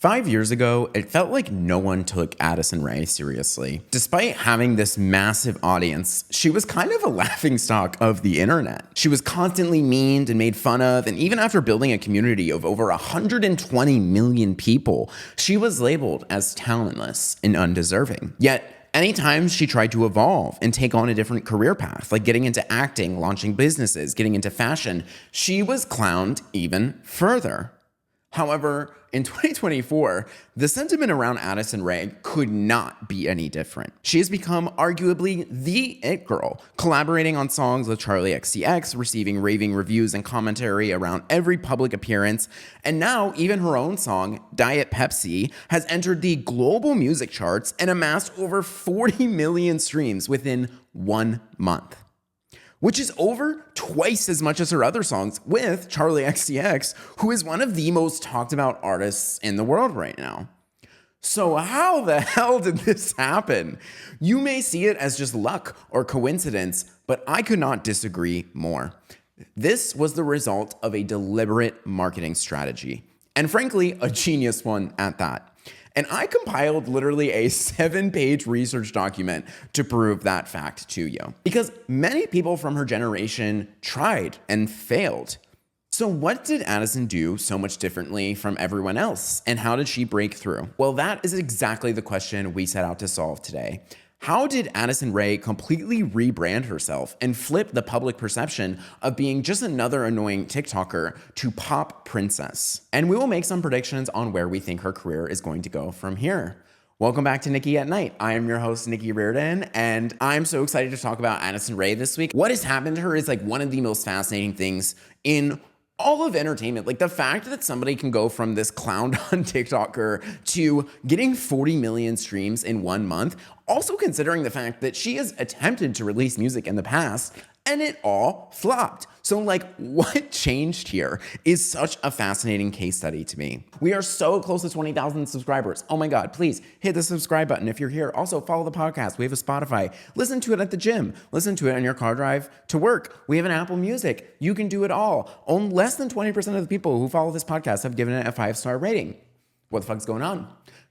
5 years ago, it felt like no one took Addison Rae seriously. Despite having this massive audience, she was kind of a laughingstock of the internet. She was constantly memed and made fun of, and even after building a community of over 120 million people, she was labeled as talentless and undeserving. Yet, anytime she tried to evolve and take on a different career path, like getting into acting, launching businesses, getting into fashion, she was clowned even further. However, in 2024, the sentiment around Addison Rae could not be any different. She has become arguably the it girl, collaborating on songs with Charli XCX, receiving raving reviews and commentary around every public appearance, and now even her own song, Diet Pepsi, has entered the global music charts and amassed over 40 million streams within 1 month, which is over twice as much as her other songs with Charli XCX, who is one of the most talked about artists in the world right now. So how the hell did this happen? You may see it as just luck or coincidence, but I could not disagree more. This was the result of a deliberate marketing strategy, and frankly, a genius one at that. And I compiled literally a 7-page research document to prove that fact to you. Because many people from her generation tried and failed. So what did Addison do so much differently from everyone else? And how did she break through? Well, that is exactly the question we set out to solve today. How did Addison Rae completely rebrand herself and flip the public perception of being just another annoying TikToker to pop princess? And we will make some predictions on where we think her career is going to go from here. Welcome back to Nicky at Night. I am your host, Nicky Reardon, and I'm so excited to talk about Addison Rae this week. What has happened to her is like one of the most fascinating things in all of entertainment. Like the fact that somebody can go from this clowned on TikToker to getting 40 million streams in 1 month, also considering the fact that she has attempted to release music in the past and it all flopped. So like what changed here is such a fascinating case study to me. We are so close to 20,000 subscribers. Oh my God, please hit the subscribe button if you're here. Also follow the podcast. We have a Spotify. Listen to it at the gym. Listen to it on your car drive to work. We have an Apple Music. You can do it all. Only less than 20% of the people who follow this podcast have given it a 5-star rating. What the fuck's going on?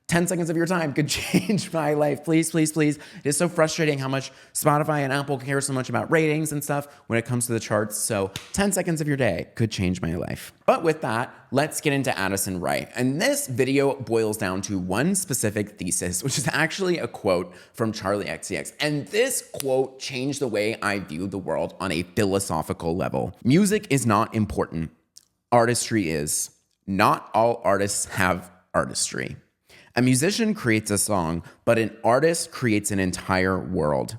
10 seconds of your time could change my life. Please, please, please. It is so frustrating how much Spotify and Apple care so much about ratings and stuff when it comes to the charts. So 10 seconds of your day could change my life. But with that, let's get into Addison Rae. And this video boils down to one specific thesis, which is actually a quote from Charli XCX. And this quote changed the way I view the world on a philosophical level. Music is not important. Artistry is. Not all artists have artistry. A musician creates a song, but an artist creates an entire world.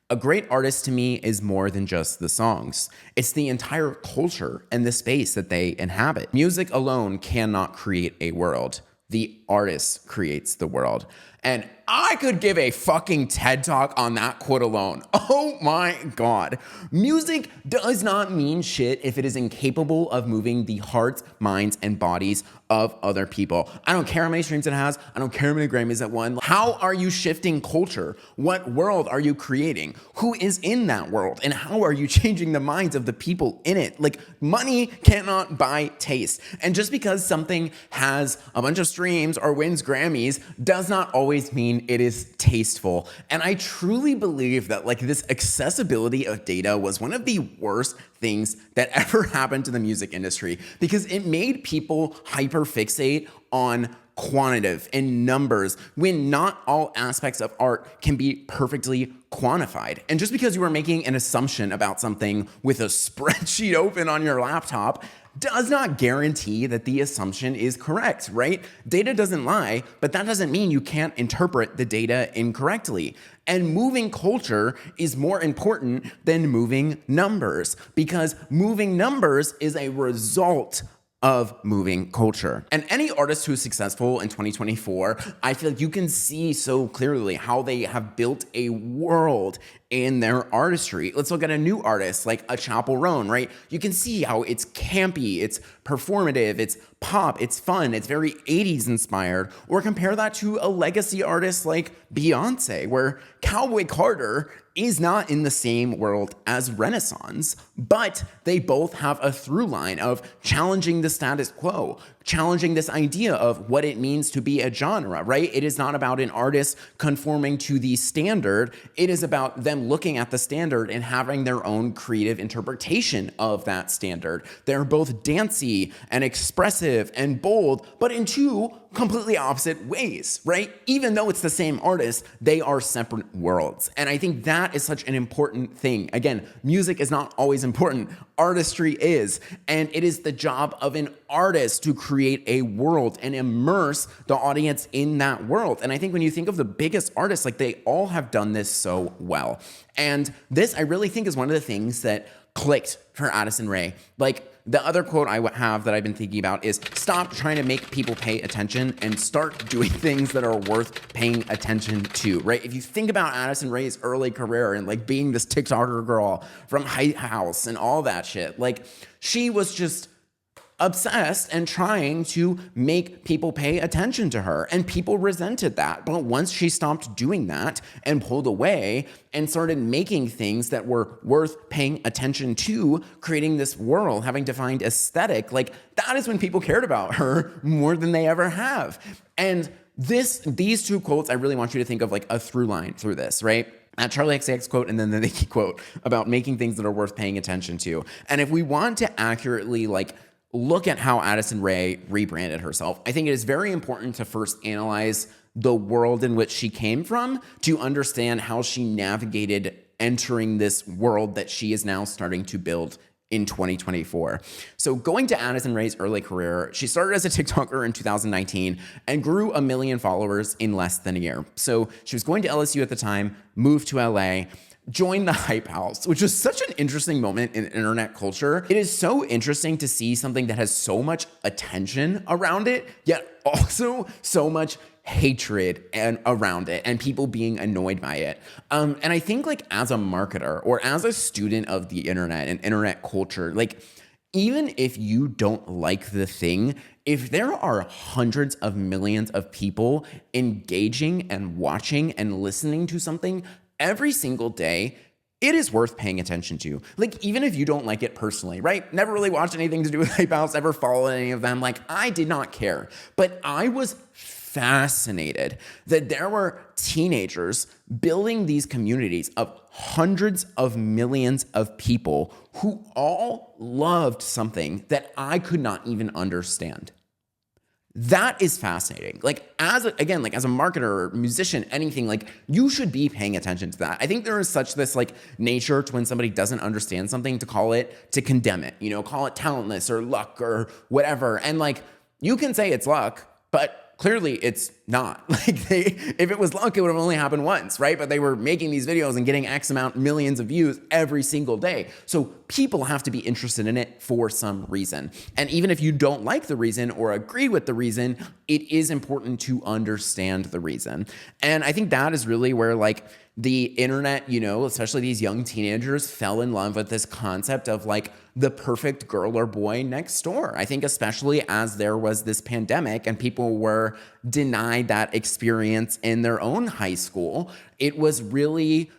A great artist to me is more than just the songs. It's the entire culture and the space that they inhabit. Music alone cannot create a world. The artist creates the world. And I could give a fucking TED Talk on that quote alone. Oh my God. Music does not mean shit if it is incapable of moving the hearts, minds, and bodies of other people. I don't care how many streams it has. I don't care how many Grammys it won. How are you shifting culture? What world are you creating? Who is in that world? And how are you changing the minds of the people in it? Like, money cannot buy taste. And just because something has a bunch of streams or wins Grammys does not always mean it is tasteful. And I truly believe that like this accessibility of data was one of the worst things that ever happened to the music industry because it made people hyper fixate on quantitative and numbers when not all aspects of art can be perfectly quantified. And just because you are making an assumption about something with a spreadsheet open on your laptop does not guarantee that the assumption is correct, right? Data doesn't lie, but that doesn't mean you can't interpret the data incorrectly. And moving culture is more important than moving numbers because moving numbers is a result of moving culture. And any artist who's successful in 2024, I feel like you can see so clearly how they have built a world in their artistry. Let's look at a new artist like a Chappell Roan, right? You can see how it's campy, it's performative, it's pop, it's fun, it's very 80s inspired. Or compare that to a legacy artist like Beyonce, where Cowboy Carter is not in the same world as Renaissance, but they both have a through line of challenging the status quo, challenging this idea of what it means to be a genre, right? It is not about an artist conforming to the standard. It is about them looking at the standard and having their own creative interpretation of that standard. They're both dancey and expressive and bold, but in two completely opposite ways, right? Even though it's the same artist, they are separate worlds. And I think that is such an important thing. Again, music is not always important. Artistry is. And it is the job of an artist to create a world and immerse the audience in that world. And I think when you think of the biggest artists, like they all have done this so well. And this, I really think, is one of the things that clicked for Addison Rae. Like, the other quote I have that I've been thinking about is stop trying to make people pay attention and start doing things that are worth paying attention to, right? If you think about Addison Rae's early career and like being this TikToker girl from Hype House and all that shit, like she was just obsessed and trying to make people pay attention to her, and people resented that. But once she stopped doing that and pulled away and started making things that were worth paying attention to, creating this world, having defined aesthetic, like that is when people cared about her more than they ever have. And these two quotes, I really want you to think of like a through line through this, right? That Charlie XCX quote and then the Nicky quote about making things that are worth paying attention to. And if we want to accurately like look at how Addison Rae rebranded herself, I think it is very important to first analyze the world in which she came from to understand how she navigated entering this world that she is now starting to build in 2024. So going to Addison Rae's early career, she started as a TikToker in 2019 and grew 1 million followers in less than a year. So she was going to LSU at the time, moved to LA, joined the Hype House, which is such an interesting moment in internet culture. It is so interesting to see something that has so much attention around it, yet also so much hatred and around it and people being annoyed by it. And I think like as a marketer or as a student of the internet and internet culture, like even if you don't like the thing, if there are hundreds of millions of people engaging and watching and listening to something every single day, it is worth paying attention to. Like, even if you don't like it personally, right? Never really watched anything to do with Hype House, ever followed any of them. Like, I did not care. But I was fascinated that there were teenagers building these communities of hundreds of millions of people who all loved something that I could not even understand. That is fascinating. Like as a marketer or musician, anything, like you should be paying attention to that. I think there is such this like nature to when somebody doesn't understand something to condemn it, call it talentless or luck or whatever. And like you can say it's luck, but clearly it's not. Like if it was luck, it would have only happened once, right? But they were making these videos and getting X amount, millions of views every single day. So people have to be interested in it for some reason. And even if you don't like the reason or agree with the reason, it is important to understand the reason. And I think that is really where like the internet, especially these young teenagers fell in love with this concept of like the perfect girl or boy next door. I think especially as there was this pandemic and people were denied that experience in their own high school, it was really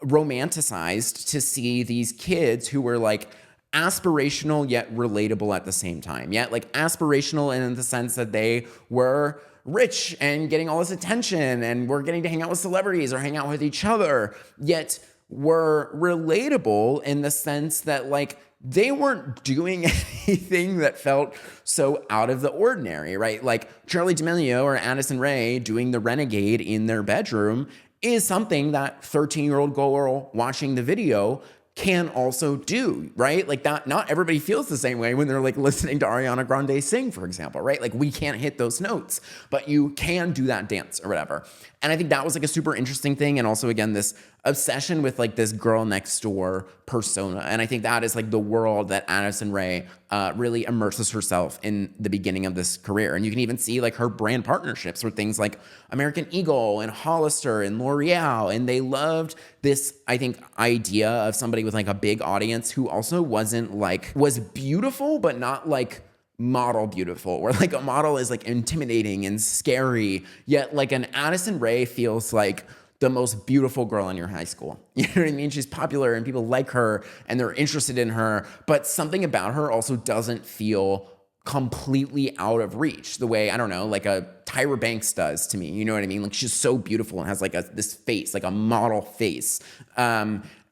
romanticized to see these kids who were like aspirational yet relatable at the same time. Yet like aspirational in the sense that they were rich and getting all this attention and we're getting to hang out with celebrities or hang out with each other, yet were relatable in the sense that like they weren't doing anything that felt so out of the ordinary, right? Like Charli D'Amelio or Addison Rae doing the Renegade in their bedroom is something that 13-year-old girl watching the video can also do, right? Like that, not everybody feels the same way when they're like listening to Ariana Grande sing, for example, right? Like we can't hit those notes, but you can do that dance or whatever. And I think that was like a super interesting thing. And also again, this obsession with like this girl next door persona. And I think that is like the world that Addison Rae really immerses herself in the beginning of this career. And you can even see like her brand partnerships with things like American Eagle and Hollister and L'Oreal. And they loved this, I think, idea of somebody with like a big audience who also was beautiful, but not like model beautiful, where like a model is like intimidating and scary, yet like an Addison Rae feels like the most beautiful girl in your high school. You know what I mean? She's popular and people like her and they're interested in her, but something about her also doesn't feel completely out of reach the way, I don't know, like a Tyra Banks does to me. You know what I mean? Like she's so beautiful and has like this face, like a model face.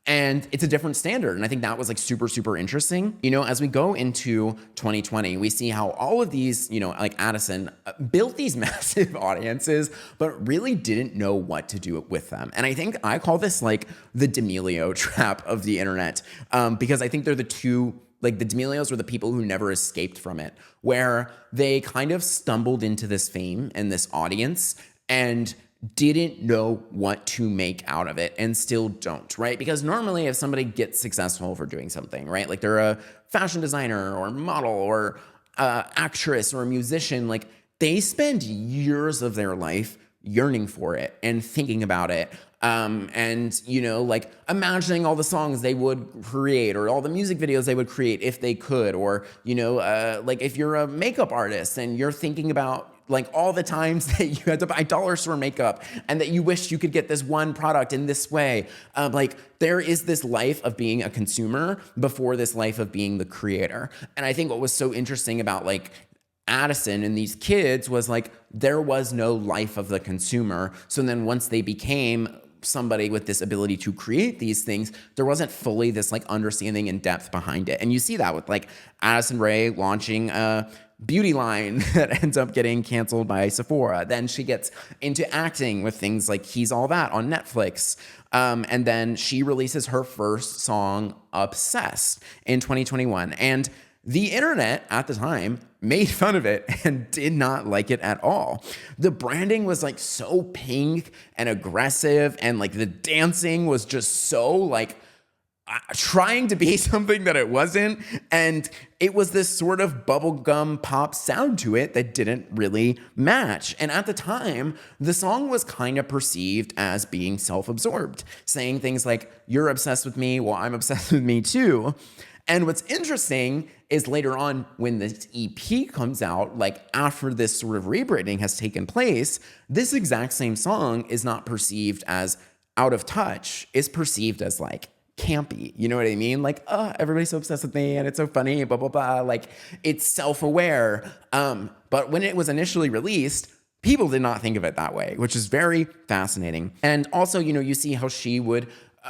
And it's a different standard. And I think that was like super, super interesting. You know, as we go into 2020, we see how all of these, you know, like Addison built these massive audiences, but really didn't know what to do with them. And I think I call this like the D'Amelio trap of the internet, because I think they're the two, like the D'Amelios were the people who never escaped from it, where they kind of stumbled into this fame and this audience and didn't know what to make out of it and still don't, right? Because normally if somebody gets successful for doing something, right? Like they're a fashion designer or model or actress or a musician, like they spend years of their life yearning for it and thinking about it. And, you know, like imagining all the songs they would create or all the music videos they would create if they could, or, you know, like if you're a makeup artist and you're thinking about like all the times that you had to buy dollar store makeup and that you wish you could get this one product in this way. Like there is this life of being a consumer before this life of being the creator. And I think what was so interesting about like Addison and these kids was like, there was no life of the consumer. So then once they became somebody with this ability to create these things, there wasn't fully this like understanding and depth behind it. And you see that with like Addison Rae launching a beauty line that ends up getting canceled by Sephora. Then she gets into acting with things like He's All That on Netflix. And then she releases her first song, Obsessed, in 2021. And the internet at the time made fun of it and did not like it at all. The branding was like so pink and aggressive, and like the dancing was just so like trying to be something that it wasn't. And it was this sort of bubblegum pop sound to it that didn't really match. And at the time, the song was kind of perceived as being self-absorbed, saying things like, "You're obsessed with me, well, I'm obsessed with me too." And what's interesting is later on when this EP comes out, like after this sort of rebranding has taken place, this exact same song is not perceived as out of touch. It's perceived as like campy. You know what I mean? Like, oh, everybody's so obsessed with me and it's so funny, blah, blah, blah. Like it's self-aware. But when it was initially released, people did not think of it that way, which is very fascinating. And also, you know, you see how she would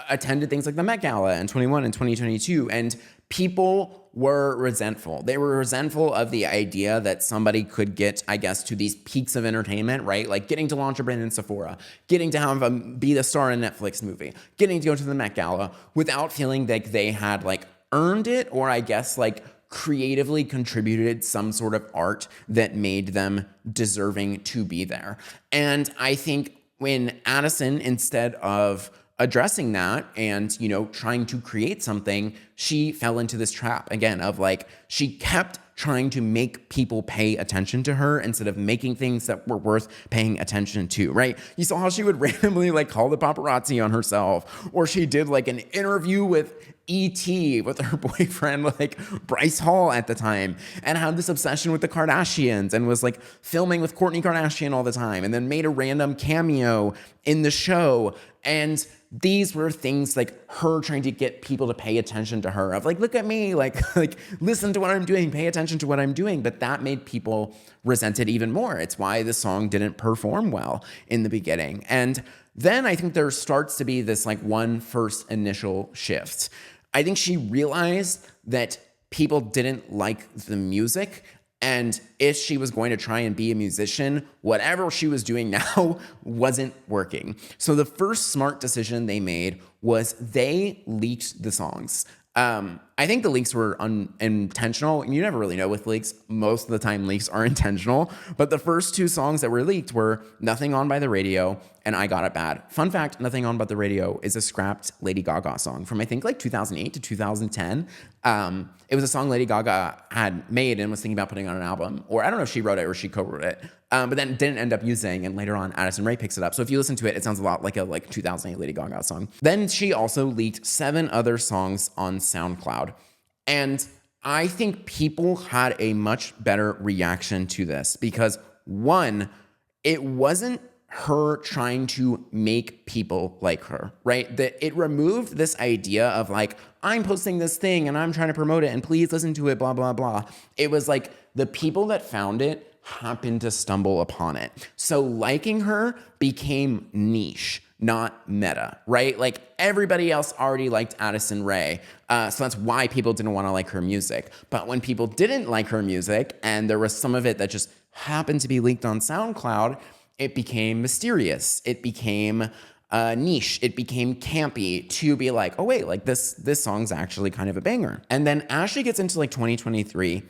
attended things like the Met Gala in 21 and 2022, and people were resentful. They were resentful of the idea that somebody could get, I guess, to these peaks of entertainment, right? Like getting to launch a brand in Sephora, getting to have be the star in a Netflix movie, getting to go to the Met Gala without feeling like they had like earned it, or I guess like creatively contributed some sort of art that made them deserving to be there. And I think when Addison, instead of addressing that and, you know, trying to create something, she fell into this trap again of like, she kept trying to make people pay attention to her instead of making things that were worth paying attention to, right? You saw how she would randomly like call the paparazzi on herself, or she did like an interview with E.T. with her boyfriend, like Bryce Hall at the time, and had this obsession with the Kardashians and was like filming with Kourtney Kardashian all the time, and then made a random cameo in the show. And these were things like her trying to get people to pay attention to her, of like, look at me, like listen to what I'm doing, pay attention to what I'm doing. But that made people resent it even more. It's why the song didn't perform well in the beginning. And then I think there starts to be this like one first initial shift. I think she realized that people didn't like the music, and if she was going to try and be a musician, whatever she was doing now wasn't working. So the first smart decision they made was they leaked the songs. I think the leaks were unintentional. You never really know with leaks. Most of the time leaks are intentional. But the first two songs that were leaked were Nothing On by the Radio and I Got It Bad. Fun fact, Nothing On But the Radio is a scrapped Lady Gaga song from I think like 2008 to 2010. It was a song Lady Gaga had made and was thinking about putting on an album. Or I don't know if she wrote it or she co-wrote it. But then didn't end up using, and later on Addison Rae picks it up. So if you listen to it, it sounds a lot like a 2008 Lady Gaga song. Then she also leaked 7 other songs on SoundCloud. And I think people had a much better reaction to this because, one, it wasn't her trying to make people like her, right? That it removed this idea of like, I'm posting this thing and I'm trying to promote it and please listen to it, blah, blah, blah. It was like, the people that found it happened to stumble upon it. So liking her became niche, not meta, right? Like everybody else already liked Addison Rae. So that's why people didn't want to like her music. But when people didn't like her music and there was some of it that just happened to be leaked on SoundCloud, it became mysterious. It became niche. It became campy to be like, oh wait, like this song's actually kind of a banger. And then as she gets into like 2023,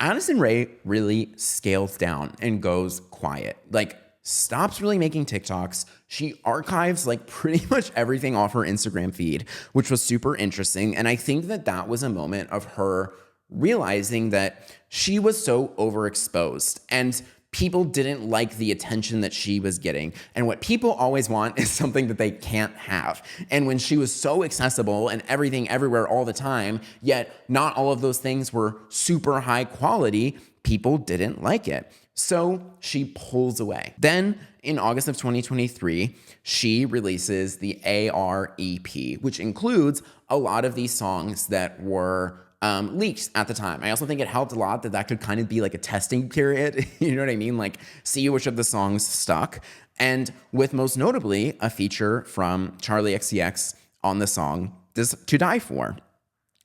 Addison Rae really scales down and goes quiet. Like stops really making TikToks. She archives like pretty much everything off her Instagram feed, which was super interesting. And I think that that was a moment of her realizing that she was so overexposed and people didn't like the attention that she was getting. And what people always want is something that they can't have. And when she was so accessible and everything everywhere all the time, yet not all of those things were super high quality, people didn't like it. So she pulls away. Then in August of 2023, she releases the AR EP, which includes a lot of these songs that were leaked at the time. I also think it helped a lot that could kind of be like a testing period. You know what I mean? Like see which of the songs stuck. And with most notably a feature from Charlie XCX on the song This To Die For.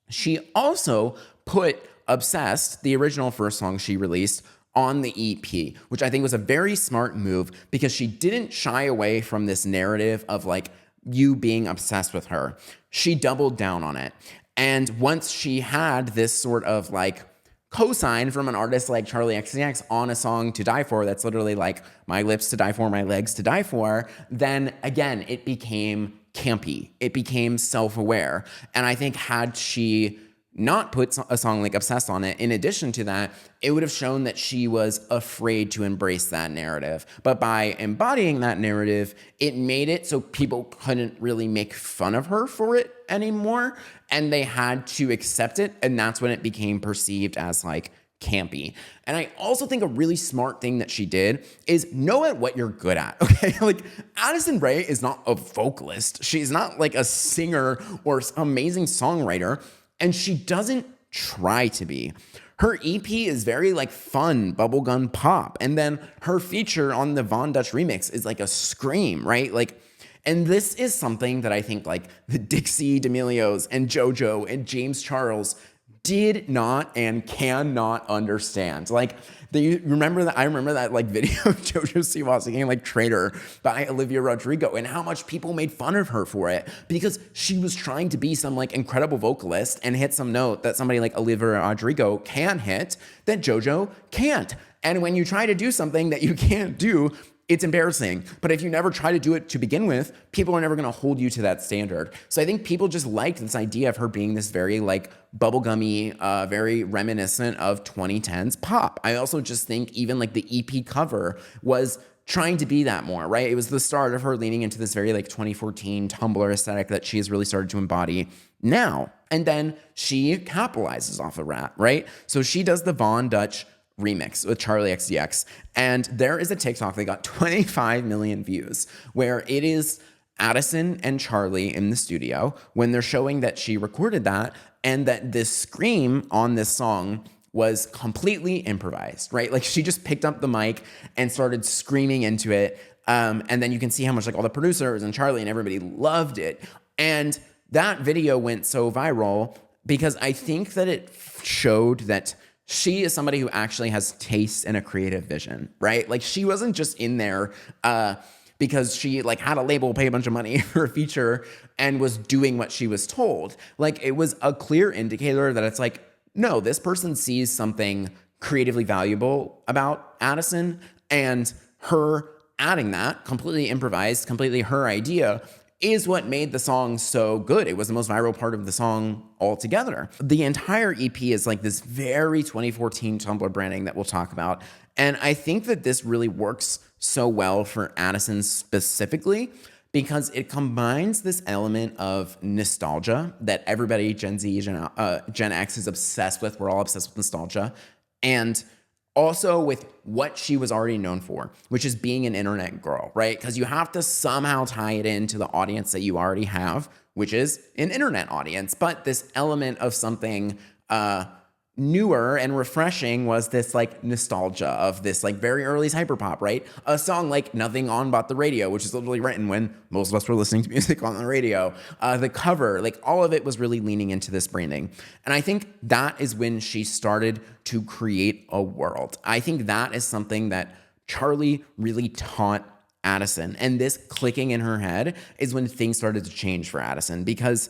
She also put Obsessed, the original first song she released, on the EP, which I think was a very smart move because she didn't shy away from this narrative of like you being obsessed with her. She doubled down on it. And once she had this sort of like cosign from an artist like Charlie XCX on a song To Die For, that's literally like my lips to die for, my legs to die for, then again, it became campy. It became self-aware. And I think had she not put a song like Obsessed on it, in addition to that, it would have shown that she was afraid to embrace that narrative. But by embodying that narrative, it made it so people couldn't really make fun of her for it anymore, and they had to accept it, and that's when it became perceived as like campy. And I also think a really smart thing that she did is know at what you're good at, okay? Like Addison Rae is not a vocalist. She's not like a singer or amazing songwriter. And she doesn't try to be. Her EP is very like fun bubblegum pop. And then her feature on the Von Dutch remix is like a scream, right? Like, and this is something that I think like the Dixie D'Amelios and JoJo and James Charles did not and cannot understand. Like, I remember that like video of JoJo Siwa singing like Traitor by Olivia Rodrigo and how much people made fun of her for it because she was trying to be some like incredible vocalist and hit some note that somebody like Olivia Rodrigo can hit that JoJo can't. And when you try to do something that you can't do, it's embarrassing. But if you never try to do it to begin with, people are never going to hold you to that standard. So I think people just liked this idea of her being this very like bubblegummy, very reminiscent of 2010s pop. I also just think even like the EP cover was trying to be that more, right? It was the start of her leaning into this very like 2014 Tumblr aesthetic that she has really started to embody now. And then she capitalizes off of that, right? So she does the Von Dutch remix with Charlie XCX. And there is a TikTok that got 25 million views where it is Addison and Charlie in the studio when they're showing that she recorded that and that this scream on this song was completely improvised, right? Like she just picked up the mic and started screaming into it. And then you can see how much like all the producers and Charlie and everybody loved it. And that video went so viral because I think that it showed that she is somebody who actually has taste and a creative vision, right? Like she wasn't just in there because she like had a label pay a bunch of money for a feature and was doing what she was told. Like it was a clear indicator that it's like, no, this person sees something creatively valuable about Addison and her adding that completely improvised, completely her idea is what made the song so good. It was the most viral part of the song altogether. The entire EP is like this very 2014 Tumblr branding that we'll talk about. And I think that this really works so well for Addison specifically because it combines this element of nostalgia that everybody, Gen Z, Gen X is obsessed with. We're all obsessed with nostalgia. And also with what she was already known for, which is being an internet girl, right? Because you have to somehow tie it into the audience that you already have, which is an internet audience. But this element of something newer and refreshing was this like nostalgia of this like very early hyperpop, right? A song like Nothing On But the Radio, which is literally written when most of us were listening to music on the radio. The cover, like all of it was really leaning into this branding. And I think that is when she started to create a world. I think that is something that Charli really taught Addison. And this clicking in her head is when things started to change for Addison, because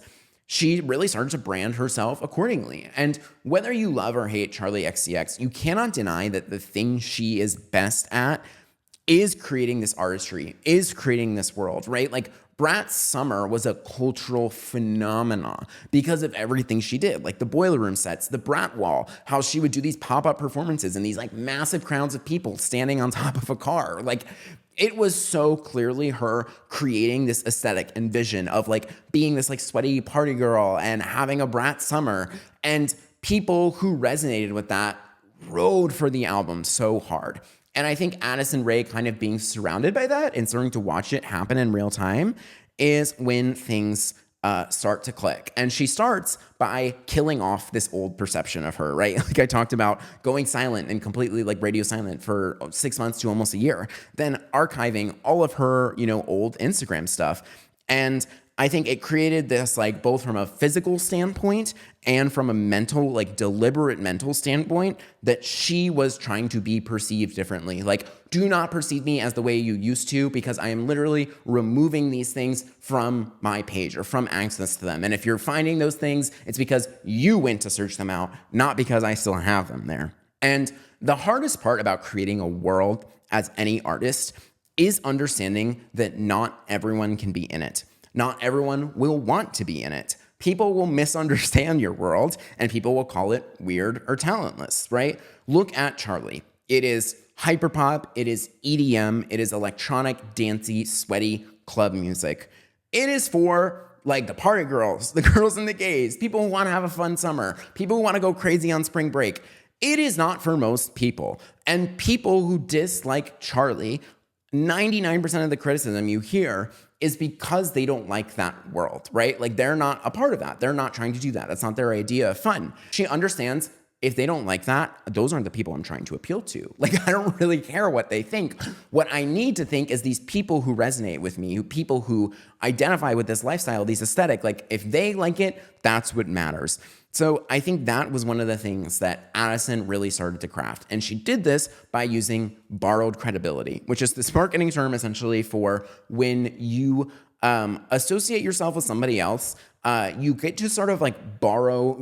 she really started to brand herself accordingly. And whether you love or hate Charli XCX, you cannot deny that the thing she is best at is creating this artistry, is creating this world, right? Like Brat's Summer was a cultural phenomenon because of everything she did, like the boiler room sets, the Brat wall, how she would do these pop-up performances and these like massive crowds of people standing on top of a car. Like it was so clearly her creating this aesthetic and vision of like being this like sweaty party girl and having a Brat Summer. And people who resonated with that rode for the album so hard. And I think Addison Rae kind of being surrounded by that and starting to watch it happen in real time is when things start to click. And she starts by killing off this old perception of her, right? Like I talked about going silent and completely like radio silent for 6 months to almost a year, then archiving all of her, old Instagram stuff. And I think it created this, like, both from a physical standpoint and from a mental, like, deliberate mental standpoint, that she was trying to be perceived differently. Like, do not perceive me as the way you used to, because I am literally removing these things from my page or from access to them. And if you're finding those things, it's because you went to search them out, not because I still have them there. And the hardest part about creating a world as any artist is understanding that not everyone can be in it. Not everyone will want to be in it. People will misunderstand your world and people will call it weird or talentless, right? Look at Charli. It is hyperpop, it is EDM, it is electronic, dancey, sweaty club music. It is for like the party girls, the girls and the gays, people who want to have a fun summer, people who want to go crazy on spring break. It is not for most people. And people who dislike Charli, 99% of the criticism you hear is because they don't like that world, right? Like they're not a part of that. They're not trying to do that. That's not their idea of fun. She understands if they don't like that, those aren't the people I'm trying to appeal to. Like I don't really care what they think. What I need to think is these people who resonate with me, people who identify with this lifestyle, these aesthetic, like if they like it, that's what matters. So I think that was one of the things that Addison really started to craft. And she did this by using borrowed credibility, which is this marketing term essentially for when you associate yourself with somebody else, you get to sort of like borrow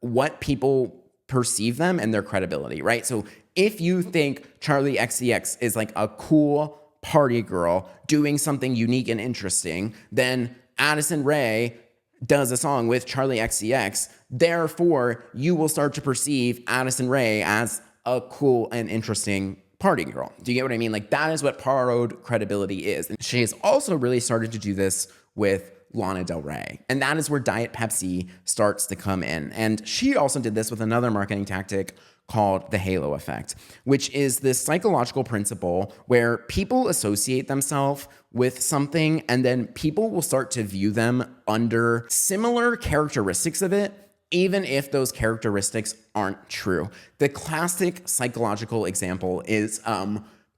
what people perceive them and their credibility, right? So if you think Charli XCX is like a cool party girl doing something unique and interesting, then Addison Rae does a song with Charli XCX, therefore you will start to perceive Addison Rae as a cool and interesting party girl. Do you get what I mean? Like that is what borrowed credibility is. And she has also really started to do this with Lana Del Rey. And that is where Diet Pepsi starts to come in. And she also did this with another marketing tactic called the halo effect, which is this psychological principle where people associate themselves with something and then people will start to view them under similar characteristics of it, even if those characteristics aren't true. The classic psychological example is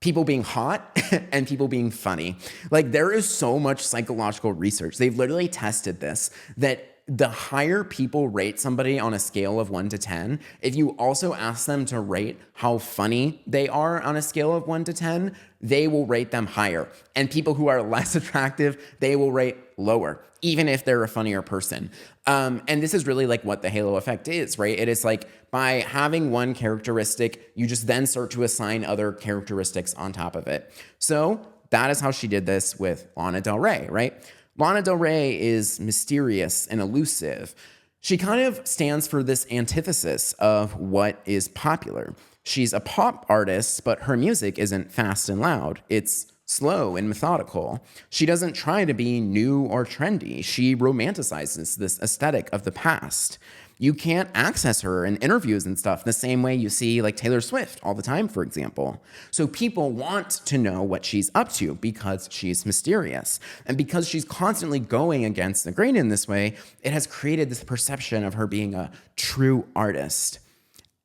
people being hot and people being funny. Like there is so much psychological research. They've literally tested this, that the higher people rate somebody on a scale of 1 to 10, if you also ask them to rate how funny they are on a scale of 1 to 10, they will rate them higher. And people who are less attractive, they will rate lower, even if they're a funnier person. And this is really like what the halo effect is, right? It is like by having one characteristic, you just then start to assign other characteristics on top of it. So that is how she did this with Lana Del Rey, right? Lana Del Rey is mysterious and elusive. She kind of stands for this antithesis of what is popular. She's a pop artist, but her music isn't fast and loud. It's slow and methodical. She doesn't try to be new or trendy. She romanticizes this aesthetic of the past. You can't access her in interviews and stuff the same way you see like Taylor Swift all the time, for example. So people want to know what she's up to because she's mysterious. And because she's constantly going against the grain in this way, it has created this perception of her being a true artist.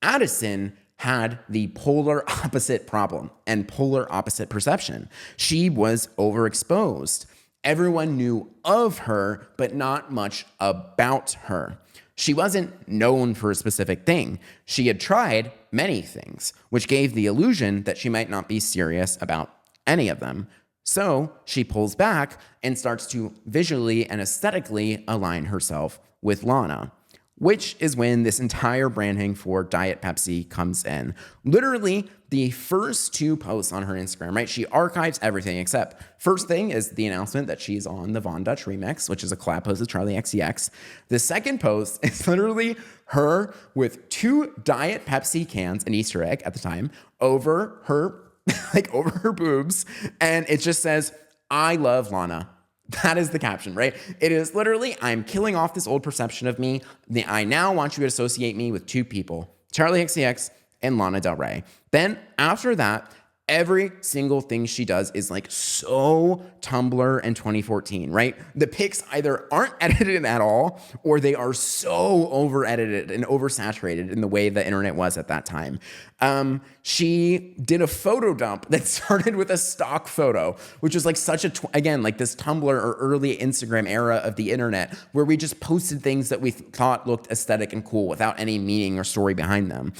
Addison had the polar opposite problem and polar opposite perception. She was overexposed. Everyone knew of her, but not much about her. She wasn't known for a specific thing. She had tried many things, which gave the illusion that she might not be serious about any of them. So she pulls back and starts to visually and aesthetically align herself with Lana, which is when this entire branding for Diet Pepsi comes in. Literally, the first 2 posts on her Instagram, right? She archives everything except first thing is the announcement that she's on the Von Dutch remix, which is a collab post with Charlie XCX. The second post is literally her with 2 Diet Pepsi cans, an Easter egg at the time, over her over her boobs, and it just says, "I love Lana." That is the caption, right? It is literally, I'm killing off this old perception of me. I now want you to associate me with 2 people, Charlie XCX and Lana Del Rey. Then after that, every single thing she does is like so Tumblr and 2014, right? The pics either aren't edited at all or they are so over edited and oversaturated in the way the internet was at that time. She did a photo dump that started with a stock photo, which was like such a, again, like this Tumblr or early Instagram era of the internet where we just posted things that we thought looked aesthetic and cool without any meaning or story behind them.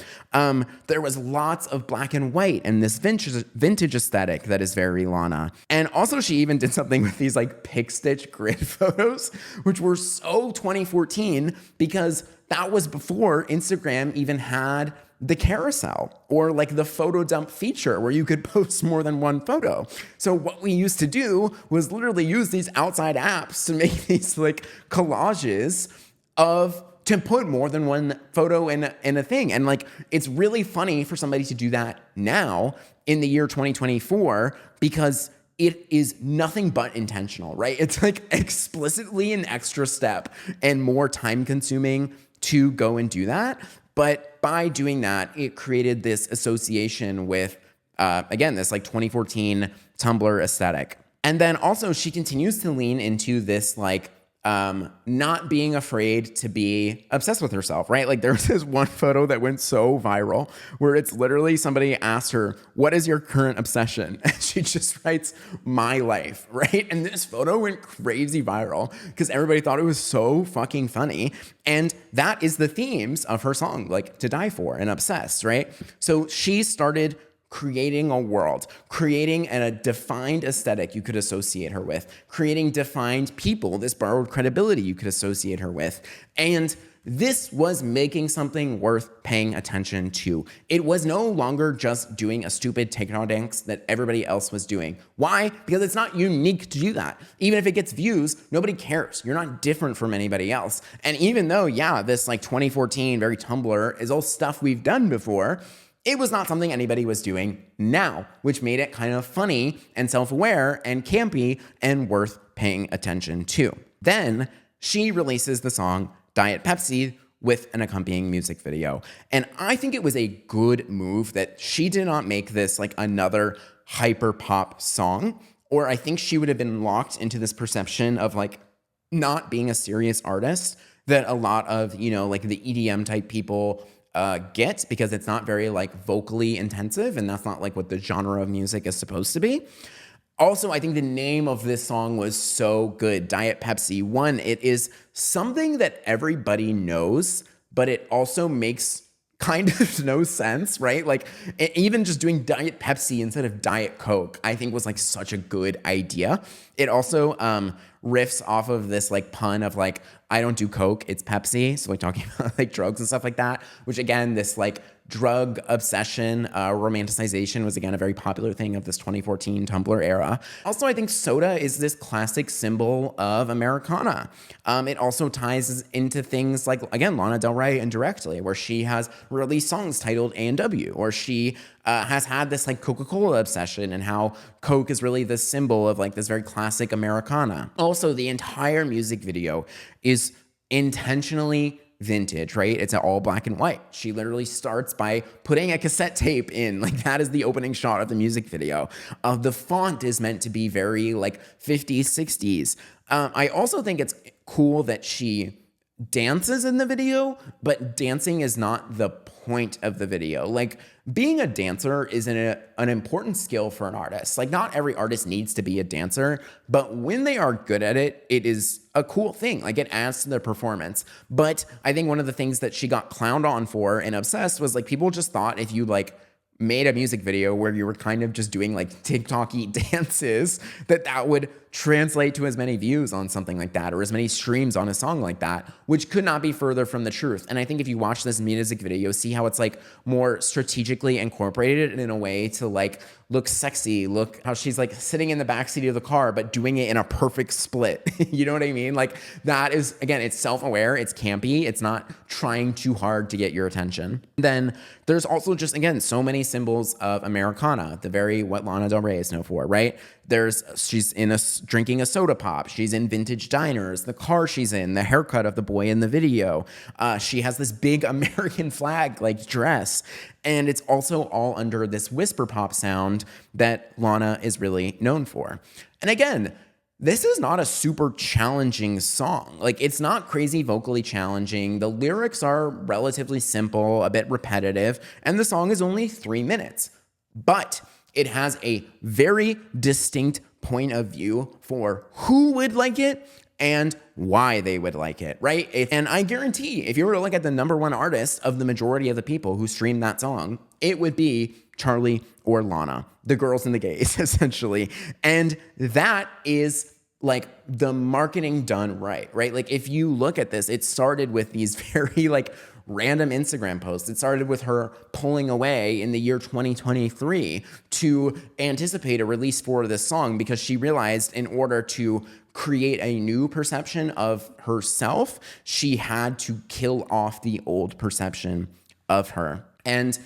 There was lots of black and white and this vintage aesthetic that is very Lana. And also she even did something with these like pick stitch grid photos, which were so 2014 because that was before Instagram even had the carousel or like the photo dump feature where you could post more than one photo. So what we used to do was literally use these outside apps to make these like collages to put more than one photo in a thing. And like, it's really funny for somebody to do that now in the year 2024 because it is nothing but intentional, right? It's like explicitly an extra step and more time consuming to go and do that. But by doing that, it created this association with, again, this like 2014 Tumblr aesthetic. And then also she continues to lean into this like not being afraid to be obsessed with herself, right? Like there's this one photo that went so viral where it's literally somebody asked her, "What is your current obsession?" And she just writes, "My life," right? And this photo went crazy viral because everybody thought it was so fucking funny. And that is the themes of her song, like To Die For and Obsessed, right? So she started creating a world, creating a defined aesthetic you could associate her with, creating defined people, this borrowed credibility you could associate her with. And this was making something worth paying attention to. It was no longer just doing a stupid TikTok dance that everybody else was doing. Why? Because it's not unique to do that. Even if it gets views, nobody cares. You're not different from anybody else. And even though, yeah, this like 2014, very Tumblr is all stuff we've done before, it was not something anybody was doing now, which made it kind of funny and self-aware and campy and worth paying attention to. Then she releases the song Diet Pepsi with an accompanying music video. And I think it was a good move that she did not make this like another hyper pop song, or I think she would have been locked into this perception of like not being a serious artist that a lot of, you know, like the EDM type people get, because it's not very like vocally intensive, and that's not like what the genre of music is supposed to be. Also, I think the name of this song was so good, Diet Pepsi. One, it is something that everybody knows, but it also makes kind of no sense, right? Like even just doing Diet Pepsi instead of Diet Coke, I think was like such a good idea. It also riffs off of this like pun of like, I don't do Coke, it's Pepsi. So like talking about like drugs and stuff like that, which again, this like drug obsession, romanticization was again a very popular thing of this 2014 Tumblr era. Also, I think soda is this classic symbol of Americana. It also ties into things like, again, Lana Del Rey indirectly, where she has released songs titled A&W, or she has had this like Coca-Cola obsession and how Coke is really the symbol of like this very classic Americana. Also, the entire music video is intentionally vintage, right? It's all black and white. She literally starts by putting a cassette tape in, like that is the opening shot of the music video. The font is meant to be very like 50s, 60s. I also think it's cool that she dances in the video, but dancing is not the point of the video. Like, being a dancer is an important skill for an artist. Like, not every artist needs to be a dancer, but when they are good at it, it is a cool thing. Like, it adds to their performance. But I think one of the things that she got clowned on for and obsessed was, like, people just thought if you, like, made a music video where you were kind of just doing like TikTok-y dances, that would translate to as many views on something like that or as many streams on a song like that, which could not be further from the truth. And I think if you watch this music video, see how it's like more strategically incorporated in a way to like look sexy, look how she's like sitting in the backseat of the car, but doing it in a perfect split. You know what I mean? Like, that is, again, it's self-aware, it's campy, it's not trying too hard to get your attention. Then there's also just, again, so many symbols of Americana, the very what Lana Del Rey is known for, right? She's drinking a soda pop. She's in vintage diners, the car she's in, the haircut of the boy in the video. She has this big American flag like dress. And it's also all under this whisper pop sound that Lana is really known for. And again, this is not a super challenging song. Like, it's not crazy vocally challenging. The lyrics are relatively simple, a bit repetitive, and the song is only 3 minutes. But it has a very distinct point of view for who would like it and why they would like it, right? And I guarantee if you were to look at the #1 artist of the majority of the people who streamed that song, it would be Charlie or Lana, the girls and the gays, essentially. And that is like the marketing done right? Like, if you look at this, it started with these very like random Instagram posts. It started with her pulling away in the year 2023 to anticipate a release for this song because she realized in order to create a new perception of herself, she had to kill off the old perception of her. And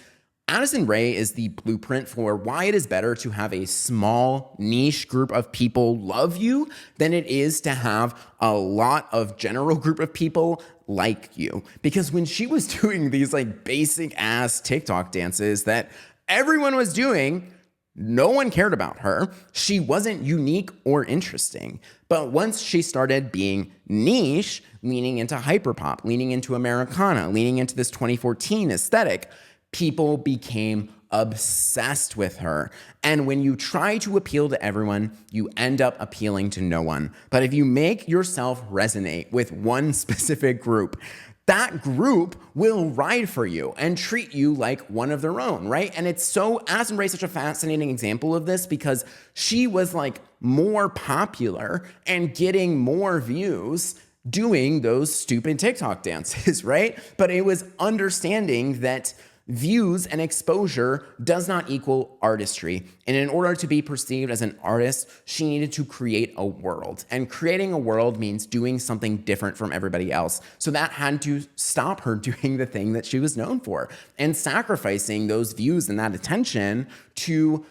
Addison Rae is the blueprint for why it is better to have a small niche group of people love you than it is to have a lot of general group of people like you. Because when she was doing these like basic ass TikTok dances that everyone was doing, no one cared about her. She wasn't unique or interesting. But once she started being niche, leaning into hyperpop, leaning into Americana, leaning into this 2014 aesthetic, people became obsessed with her. And when you try to appeal to everyone, you end up appealing to no one. But if you make yourself resonate with one specific group, that group will ride for you and treat you like one of their own, right? And it's so, Addison Rae is such a fascinating example of this because she was like more popular and getting more views doing those stupid TikTok dances, right? But it was understanding that views and exposure does not equal artistry. And in order to be perceived as an artist, she needed to create a world. And creating a world means doing something different from everybody else. So that had to stop her doing the thing that she was known for and sacrificing those views and that attention to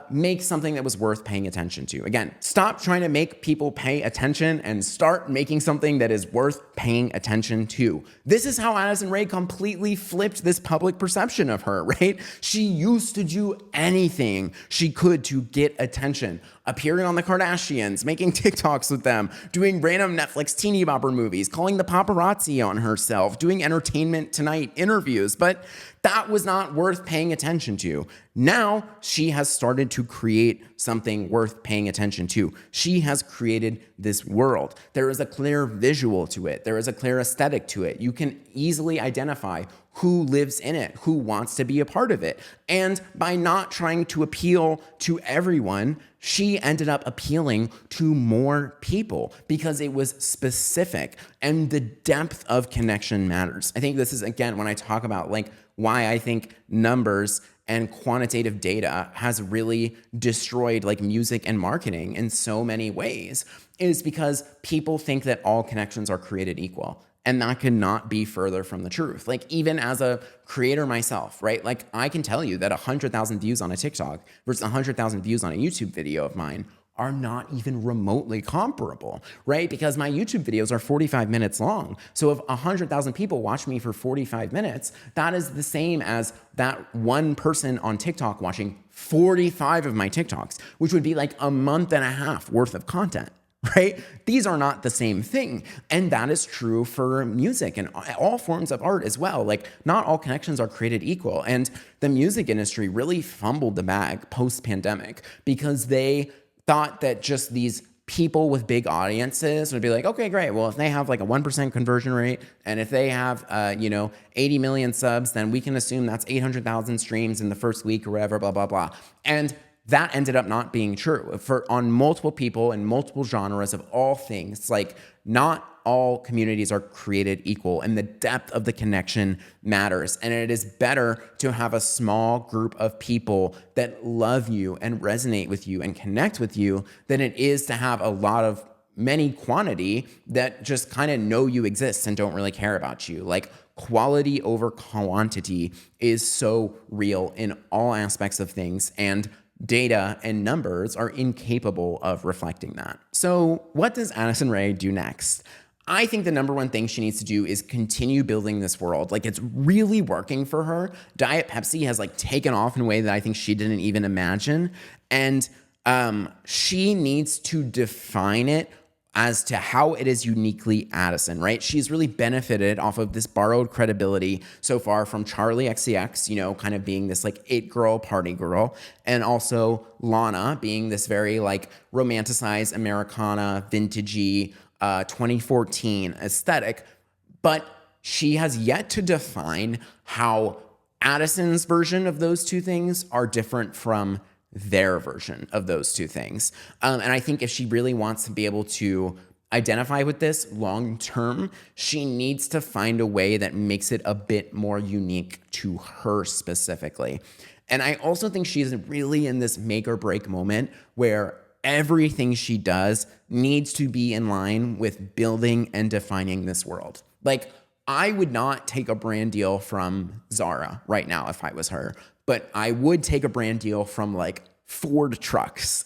make something that was worth paying attention to. Again, stop trying to make people pay attention and start making something that is worth paying attention to. This is how Addison Rae completely flipped this public perception of her, right? She used to do anything she could to get attention, appearing on the Kardashians, making TikToks with them, doing random Netflix teeny bopper movies, calling the paparazzi on herself, doing Entertainment Tonight interviews, but that was not worth paying attention to. Now she has started to create something worth paying attention to. She has created this world. There is a clear visual to it. There is a clear aesthetic to it. You can easily identify who lives in it, who wants to be a part of it. And by not trying to appeal to everyone, she ended up appealing to more people because it was specific and the depth of connection matters. I think this is, again, when I talk about like why I think numbers and quantitative data has really destroyed like music and marketing in so many ways, is because people think that all connections are created equal. And that could not be further from the truth. Like, even as a creator myself, right? Like, I can tell you that 100,000 views on a TikTok versus 100,000 views on a YouTube video of mine are not even remotely comparable, right? Because my YouTube videos are 45 minutes long. So if 100,000 people watch me for 45 minutes, that is the same as that one person on TikTok watching 45 of my TikToks, which would be like a month and a half worth of content. right? These are not the same thing. And that is true for music and all forms of art as well. Like, not all connections are created equal. And the music industry really fumbled the bag post-pandemic because they thought that just these people with big audiences would be like, okay, great. Well, if they have like a 1% conversion rate and if they have, 80 million subs, then we can assume that's 800,000 streams in the first week or whatever, blah, blah, blah. And that ended up not being true on multiple people and multiple genres of all things. Like, not all communities are created equal, and the depth of the connection matters. And it is better to have a small group of people that love you and resonate with you and connect with you than it is to have many quantity that just kind of know you exist and don't really care about you. Like, quality over quantity is so real in all aspects of things, and data and numbers are incapable of reflecting that. So what does Addison Rae do next? I think the number one thing she needs to do is continue building this world. Like, it's really working for her. Diet Pepsi has like taken off in a way that I think she didn't even imagine. And she needs to define it as to how it is uniquely Addison, right? She's really benefited off of this borrowed credibility so far from Charlie XCX, kind of being this like it girl, party girl, and also Lana being this very like romanticized Americana, vintagey, 2014 aesthetic. But she has yet to define how Addison's version of those two things are different from their version of those two things. And I think if she really wants to be able to identify with this long term, she needs to find a way that makes it a bit more unique to her specifically. And I also think she's really in this make or break moment where everything she does needs to be in line with building and defining this world. Like, I would not take a brand deal from Zara right now if I was her, but I would take a brand deal from like Ford trucks.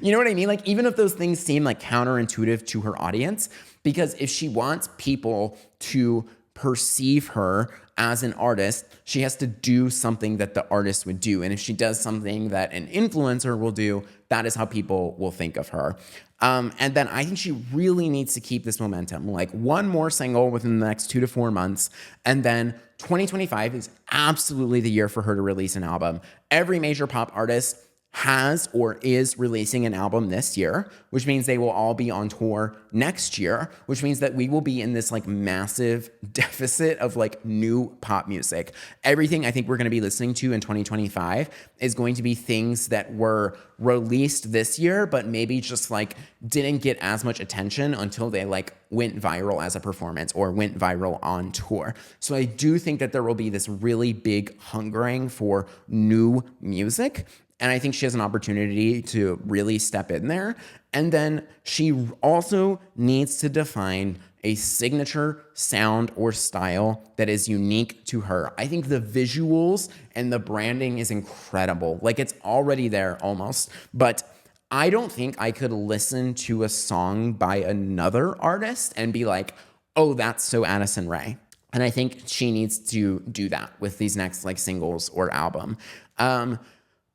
You know what I mean? Like, even if those things seem like counterintuitive to her audience, because if she wants people to perceive her as an artist, she has to do something that the artist would do. And if she does something that an influencer will do, that is how people will think of her. And then I think she really needs to keep this momentum, like one more single within the next 2 to 4 months. And then 2025 is absolutely the year for her to release an album. Every major pop artist has or is releasing an album this year, which means they will all be on tour next year, which means that we will be in this like massive deficit of like new pop music. Everything I think we're going to be listening to in 2025 is going to be things that were released this year, but maybe just like didn't get as much attention until they like went viral as a performance or went viral on tour. So I do think that there will be this really big hungering for new music. And I think she has an opportunity to really step in there. And then she also needs to define a signature sound or style that is unique to her. I think the visuals and the branding is incredible. Like, it's already there almost. But I don't think I could listen to a song by another artist and be like, oh, that's so Addison Rae. And I think she needs to do that with these next like singles or album.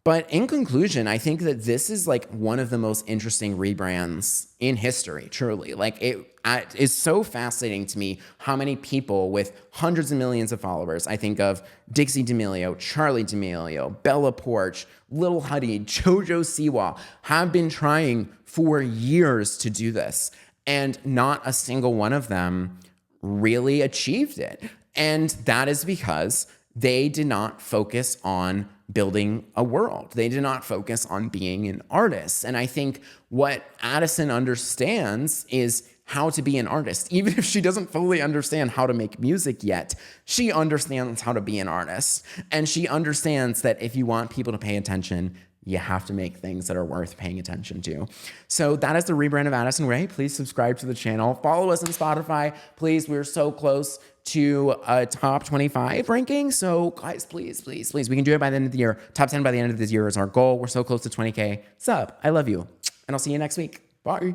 But in conclusion, I think that this is like one of the most interesting rebrands in history, truly. Like, it is so fascinating to me how many people with hundreds of millions of followers, I think of Dixie D'Amelio, Charlie D'Amelio, Bella Poarch, Lil Huddy, Jojo Siwa, have been trying for years to do this. And not a single one of them really achieved it. And that is because they did not focus on building a world. They did not focus on being an artist. And I think what Addison understands is how to be an artist. Even if she doesn't fully understand how to make music yet, she understands how to be an artist. And she understands that if you want people to pay attention, you have to make things that are worth paying attention to. So that is the rebrand of Addison Rae. Please subscribe to the channel. Follow us on Spotify. Please, we're so close to a top 25 ranking. So guys, please, please, please, we can do it by the end of the year. Top 10 by the end of this year is our goal. We're so close to 20K. Sub, I love you. And I'll see you next week. Bye.